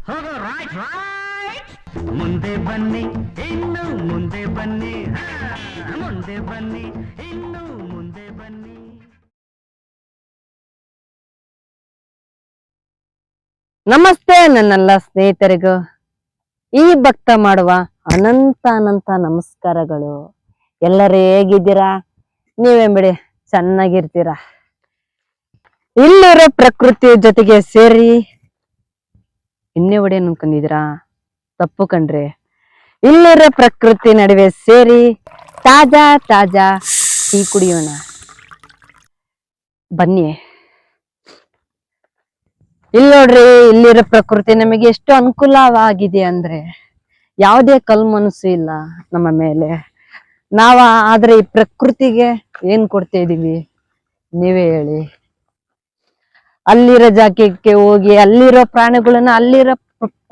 ಹೋಗೋ right right. ಮುಂದೆ ಬನ್ನಿ ಇನ್ನು ಮುಂದೆ ಬನ್ನಿ, ಮುಂದೆ ಬನ್ನಿ ಇನ್ನು ಮುಂದೆ ಬನ್ನಿ. ನಮಸ್ತೆ ನನ್ನೆಲ್ಲ ಸ್ನೇಹಿತರಿಗೂ ಈ ಭಕ್ತ ಮಾಡುವ ಅನಂತ ಅನಂತ ನಮಸ್ಕಾರಗಳು. ಎಲ್ಲರೂ ಹೇಗಿದ್ದೀರಾ? ನೀವೇನ್ ಬಿಡಿ ಚೆನ್ನಾಗಿರ್ತೀರಾ. ಇಲ್ಲಿರೋ ಪ್ರಕೃತಿ ಜೊತೆಗೆ ಸೇರಿ ಇನ್ನೇ ಒಡೆ ಅನ್ಕೊಂಡಿದ್ದೀರಾ? ತಪ್ಪು ಕಣ್ರಿ. ಇಲ್ಲಿರೋ ಪ್ರಕೃತಿ ನಡುವೆ ಸೇರಿ ತಾಜಾ ತಾಜಾ ಟೀ ಕುಡಿಯೋಣ ಬನ್ನಿ. ಇಲ್ಲಿ ನೋಡ್ರಿ, ಇಲ್ಲಿರೋ ಪ್ರಕೃತಿ ನಮಗೆ ಎಷ್ಟು ಅನುಕೂಲವಾಗಿದೆ ಅಂದ್ರೆ ಯಾವುದೇ ಕಲ್ಮನಸ್ಸು ಇಲ್ಲ ನಮ್ಮ ಮೇಲೆ. ಆದ್ರೆ ಈ ಪ್ರಕೃತಿಗೆ ಏನ್ ಕೊಡ್ತಾ ಇದೀವಿ ನೀವೇ ಹೇಳಿ. ಅಲ್ಲಿರೋ ಜಾಗಕ್ಕೆ ಹೋಗಿ ಅಲ್ಲಿರೋ ಪ್ರಾಣಿಗಳನ್ನ, ಅಲ್ಲಿರೋ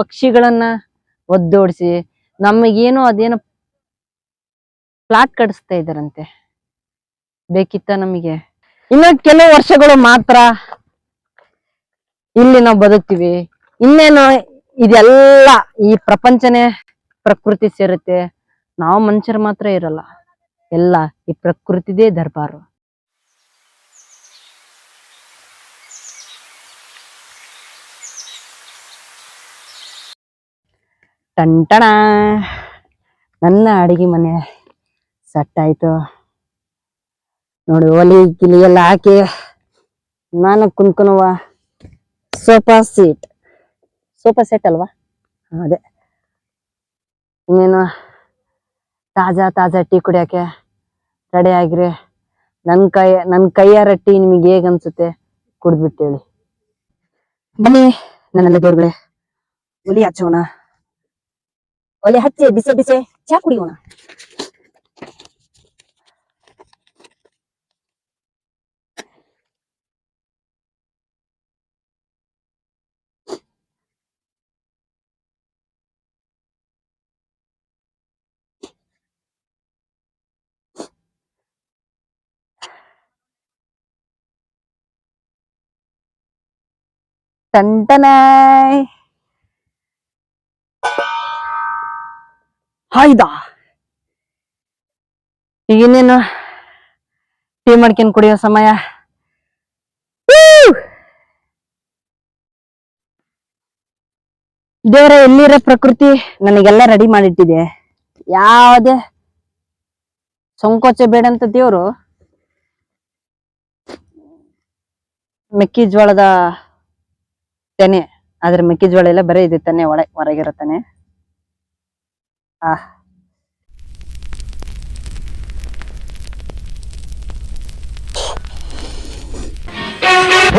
ಪಕ್ಷಿಗಳನ್ನ ಒದ್ದೋಡಿಸಿ ನಮಗೇನೋ ಅದೇನೋ ಪ್ಲಾಟ್ ಕಡಿಸ್ತಾ ಇದಾರಂತೆ. ಬೇಕಿತ್ತ ನಮಗೆ? ಇನ್ನು ಕೆಲವು ವರ್ಷಗಳು ಮಾತ್ರ ಇಲ್ಲಿ ನಾವು ಬದುಕ್ತಿವಿ. ಇನ್ನೇನು ಇದೆಲ್ಲ ಈ ಪ್ರಪಂಚನೇ ಪ್ರಕೃತಿ ಸೇರುತ್ತೆ. ನಾವು ಮನುಷ್ಯರು ಮಾತ್ರ ಇರಲ್ಲ. ಎಲ್ಲ ಈ ಪ್ರಕೃತಿದೇ ದರ್ಬಾರು. ಟಂಟಣ, ನನ್ನ ಅಡಿಗೆ ಮನೆ ಸೆಟ್ ಆಯ್ತು ನೋಡಿ. ಒಲಿ ಗಿಲಿ ಎಲ್ಲ ಹಾಕಿ ನಾನು ಕುಂತ್ಕೊನುವ ಸೋಫಾ ಸೆಟ್ ಅಲ್ವಾ? ಅದೇ. ಇನ್ನೇನು ತಾಜಾ ತಾಜಾ ಟೀ ಕುಡಿಯಕ್ಕೆ ರೆಡಿ ಆಗಿರಿ. ನನ್ ಕೈಯಾರ ಟೀ ನಿಮಗೆ ಹೇಗ್ ಅನ್ಸುತ್ತೆ ಕುಡ್ದ್ಬಿಟ್ಟು ಹೇಳಿ. ಬನ್ನಿ ನನ್ನೆಲ್ಲ ದೇವ್ರುಗಳೇ, ಒಲಿ ಹಚ್ಚೋಣ. ಒಲೆ ಹಚ್ಚಿ ಬಿಸಿ ಬಿಸಿ ಚಾ ಕುಡಿಯೋಣ. ಟಂಟನಾಯ್ ಹಾಯ್ದ. ಈಗಿನ್ನೇನು ಟೀ ಮಾಡ್ಕೊಂಡು ಕುಡಿಯೋ ಸಮಯ. ದೇವರ ಎಲ್ಲಿರೋ ಪ್ರಕೃತಿ ನನಗೆಲ್ಲ ರೆಡಿ ಮಾಡಿಟ್ಟಿದೆ. ಯಾವುದೇ ಸಂಕೋಚ ಬೇಡ ಅಂತ ದೇವ್ರು ಮೆಕ್ಕೆಜೋಳದ ತೆನೆ, ಆದ್ರೆ ಮೆಕ್ಕೆಜೋಳ ಎಲ್ಲ ಬರೀ ಇದೆ ತಾನೆ, ಹೊರಗಿರೋ ತಾನೆ.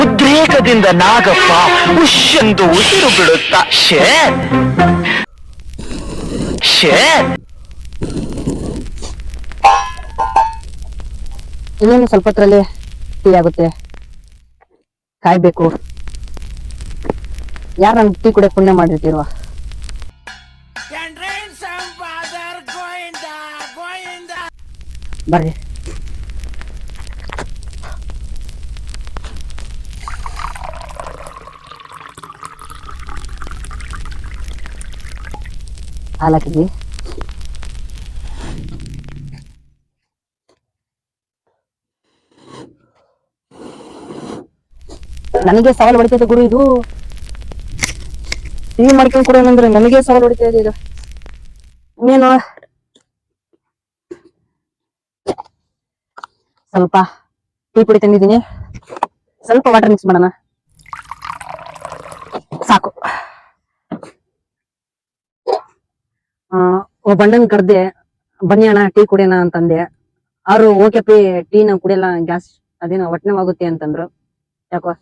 ಉದ್ರೇಕದಿಂದ ನಾಗಪ್ಪ ಉಶ್ಯೆಂದು ಉಸಿರು ಬಿಡುತ್ತಾ ಇನ್ನೇನು ಸ್ವಲ್ಪ ಹೊತ್ತರಲ್ಲಿ ಟೀ ಆಗುತ್ತೆ. ಕಾಯ್ಬೇಕು. ಯಾರು ನನ್ ಟೀ ಕುಡಿಯೋ ಪುಣ್ಯ ಮಾಡಿರ್ತೀರುವ? ಬರ್ರಿ. ಹಾಲಾಕಿದ್ವಿ. ನನಗೆ ಸವಾಲು ಹೊಡಿತೈತೆ ಗುರು ಇದು. ಟೀ ಮಾಡ್ಕೊಂಡು ಕೊಡೋಣಂದ್ರೆ ನನಗೆ ಸವಾಲು ಹೊಡಿತಾ ಇದೆ ಇದು. ಇನ್ನೇನು ಸ್ವಲ್ಪ ಟೀ ಪುಡಿ ತಂದಿದ್ದೀನಿ, ಸ್ವಲ್ಪ ವಾಟರ್ ಮಿಕ್ಸ್ ಮಾಡೋಣ. ಸಾಕು. ಬಂಡನ್ ಕರ್ದೆ, ಬನ್ನಿ ಅಣ್ಣ ಟೀ ಕುಡಿಯೋಣ ಅಂತಂದೆ. ಅವರು ಓಕೆ ಪಿ ಟೀ ನಾವು ಕುಡಿಯಲ್ಲ, ಗ್ಯಾಸ್ ಅದೇನೋ ಹೊಟ್ಟೆವಾಗುತ್ತೆ ಅಂತಂದ್ರು. ಯಾಕೋ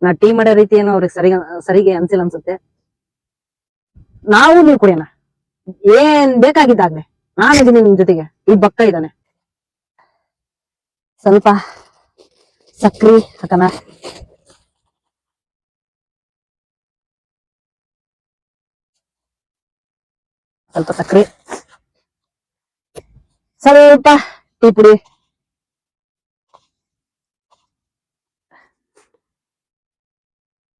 ನಾ ಟೀ ಮಾಡೋ ರೀತಿ ಏನೋ ಅವ್ರಿಗೆ ಸರಿಗೆ ಅನ್ಸಿಲ್ಲ ಅನ್ಸುತ್ತೆ. ನೀವು ಕುಡಿಯೋಣ, ಏನ್ ಬೇಕಾಗಿದ್ದಾಗ್ಲೆ ನಾನಿದ್ದೀನಿ ನಿಮ್ ಜೊತೆಗೆ. ಈ ಭಕ್ತ ಇದ್ದಾನೆ. ಸ್ವಲ್ಪ ಸಕ್ರಿ ಹಾಕೋಣ. ಸ್ವಲ್ಪ ಸಕ್ರಿ, ಸ್ವಲ್ಪ ಟೀ ಪುಡಿ,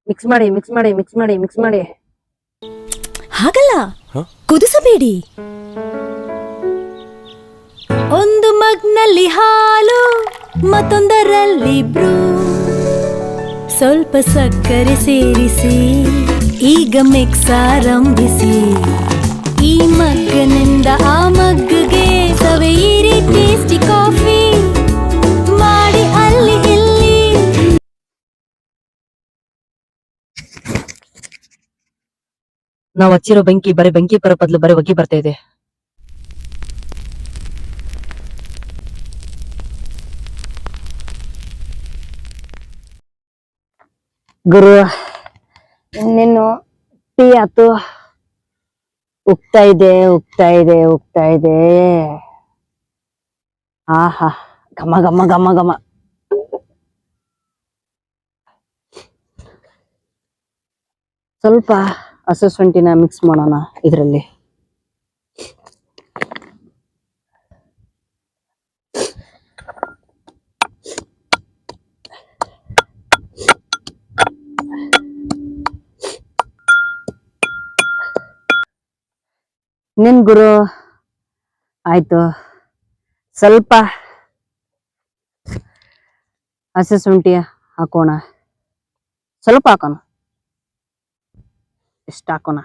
ಮಿಕ್ಸ್ ಮಾಡಿ ಮಿಕ್ಸ್ ಮಾಡಿ ಮಿಕ್ಸ್ ಮಾಡಿ ಮಿಕ್ಸ್ ಮಾಡಿ ಹಾಗಲ್ಲ, ಕುದಿಸಬೇಡಿ. ಒಂದು ಮಗ್ನಲ್ಲಿ ಹಾಲು, ಮತ್ತೊಂದರಲ್ಲಿ ಬ್ರೂ, ಸ್ವಲ್ಪ ಸಕ್ಕರೆ ಸೇರಿಸಿ, ಈಗ ಮಿಕ್ಸ್ ಆರಂಭಿಸಿ. ಈ ಮಗ್ಗನಿಂದ ಆ ಮಗ್ಗಿಗೆ ಸವೆಯಿರಿ ಟೇಸ್ಟಿ ಕಾಫಿ ಮಾಡಿ ಅಲ್ಲಿ ಇಲ್ಲಿ. ನಾವ್ ಹಚ್ಚಿರೋ ಬೆಂಕಿ ಬರೀ ಬೆಂಕಿ ಬರೋ ಬದಲು ಬರೀ ಹೊಗೆ ಬರ್ತಾ ಇದೆ. ಗುರು, ಇನ್ನೇನು ಟೀ ಆತು. ಉಗ್ತಾ ಇದೆ ಉಗ್ತಾ ಇದೆ ಉಗ್ತಾ ಇದೆ. ಆಹಾ, ಘಮ ಘಮ ಘಮ ಘಮ. ಸ್ವಲ್ಪ ಹಸು ಶುಂಠಿನ ಮಿಕ್ಸ್ ಮಾಡೋಣ ಇದರಲ್ಲಿ. ನಿನ್ ಗುರು ಆಯ್ತು. ಸ್ವಲ್ಪ ಹಸಿ ಶುಂಠಿ ಹಾಕೋಣ, ಸ್ವಲ್ಪ ಹಾಕೋಣ, ಇಷ್ಟ ಹಾಕೋಣ.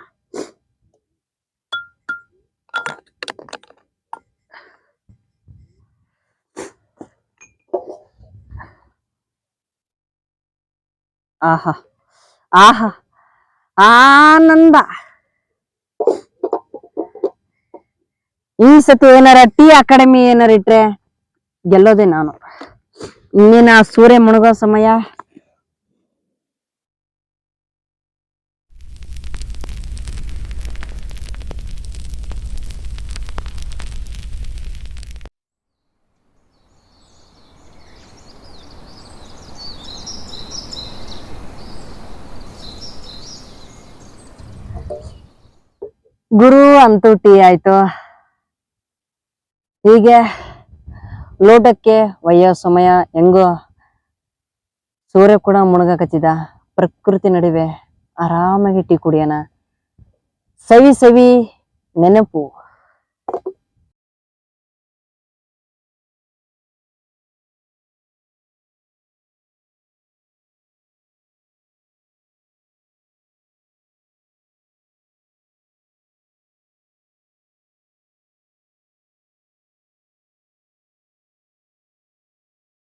ಆಹಾ ಆಹಾ, ಆನಂದ. ಈ ಸತಿ ಏನಾರ ಟೀ ಅಕಾಡೆಮಿ ಏನಾರ ಇಟ್ರೆ ಗೆಲ್ಲೋದೆ ನಾನು. ಇನ್ನೇನ ಸೂರ್ಯ ಮುಳುಗೋ ಸಮಯ. ಗುರು ಅಂತೂ ಟೀ ಆಯ್ತು. ಹೀಗೆ ಲೋಟಕ್ಕೆ ಒಯ್ಯೋ ಸಮಯ. ಹೆಂಗೋ ಸೂರ್ಯ ಕೂಡ ಮುಳುಗಕತ್ತಿದ. ಪ್ರಕೃತಿ ನಡುವೆ ಆರಾಮಾಗಿ ಟೀ ಕುಡಿಯೋಣ. ಸವಿ ಸವಿ ನೆನಪು.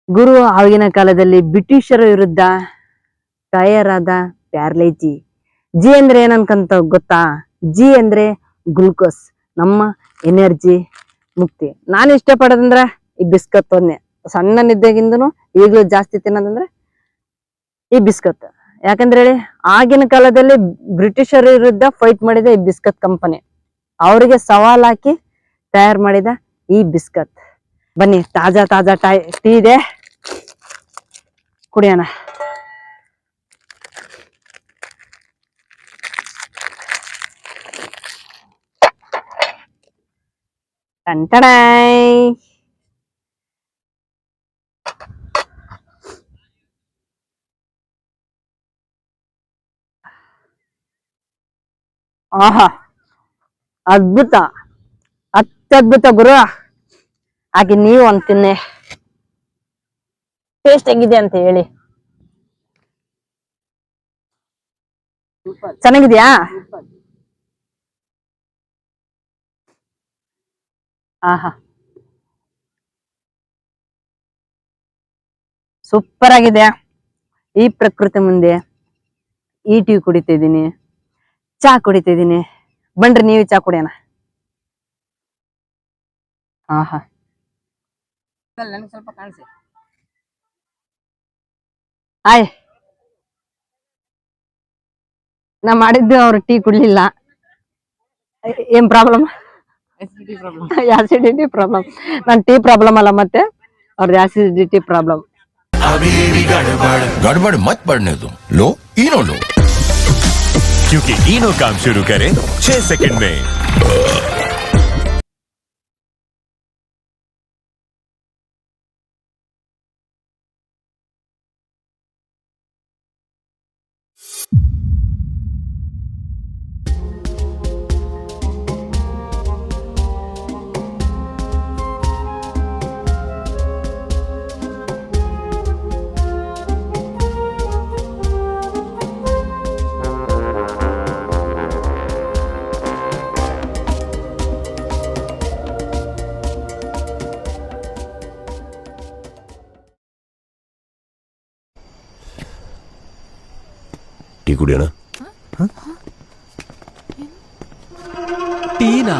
ಗುರು ಆಗಿನ ಕಾಲದಲ್ಲಿ ಬ್ರಿಟಿಷರ ವಿರುದ್ಧ ತಯಾರಾದ ಪ್ಯಾರ್ಲೆಜಿ. ಜಿ ಅಂದ್ರೆ ಏನನ್ಕಂತ ಗೊತ್ತಾ? ಜಿ ಅಂದ್ರೆ ಗ್ಲೂಕೋಸ್, ನಮ್ಮ ಎನರ್ಜಿ ಮುಕ್ತಿ. ನಾನು ಇಷ್ಟಪಡೋದಂದ್ರ ಈ ಬಿಸ್ಕತ್ ಒಂದೇ. ಸಣ್ಣನಿದ್ದಾಗಿಂದನು ಈಗಲೂ ಜಾಸ್ತಿ ತಿನ್ನೋದಂದ್ರೆ ಈ ಬಿಸ್ಕತ್. ಯಾಕಂದ್ರೆ ಹೇಳಿ, ಆಗಿನ ಕಾಲದಲ್ಲಿ ಬ್ರಿಟಿಷರ ವಿರುದ್ಧ ಫೈಟ್ ಮಾಡಿದ ಈ ಬಿಸ್ಕತ್ ಕಂಪನಿ, ಅವರಿಗೆ ಸವಾಲ್ ಹಾಕಿ ತಯಾರು ಮಾಡಿದ ಈ ಬಿಸ್ಕತ್. ಬನ್ನಿ, ತಾಜಾ ತಾಜಾ ಟೀ ಇದೆ, ಕುಡಿಯೋಣ. ಟಂಟಡಾಯ್. ಆಹಾ, ಅದ್ಭುತ, ಅತ್ಯದ್ಭುತ ಗುರು. ಹಾಗೆ ನೀವು ಒಂದ್ ತಿನ್ನೆ, ಟೇಸ್ಟ್ ಹೆಂಗಿದೆ ಅಂತ ಹೇಳಿ. ಚೆನ್ನಾಗಿದ್ಯಾ? ಆಹಾ, ಸೂಪರ್ ಆಗಿದೆ. ಈ ಪ್ರಕೃತಿ ಮುಂದೆ ಈ ಟೀ ಕುಡಿತಿದ್ದೀನಿ, ಚಾ ಕುಡಿತಿದ್ದೀನಿ. ಬನ್ರಿ ನೀವು ಚಾ ಕುಡಿಯೋಣ. ಆಹಾ, ನನಗೆ ಸ್ವಲ್ಪ ಕಾಣಿಸಿ. ಹಾಯ್, ನಾ ಮಾಡಿದ್ದು ಅವ್ರು ಟೀ ಕುಡ್ಲಿಲ್ಲ. ಏನ್ ಪ್ರಾಬ್ಲಮ್? Acidity problem. ನನ್ ಟೀ ಪ್ರಾಬ್ಲಮ್ ಅಲ್ಲ, ಮತ್ತೆ ಅವ್ರದ್ದು ಆಸಿಡಿಟಿ ಪ್ರಾಬ್ಲಮ್. गड़बड़ मत पड़ने दो, लो इनो लो, क्योंकि इनो काम शुरू करे 6 सेकंड में। ಟೀ ಕುಡಿಯೋಣ. ಟೀನಾ?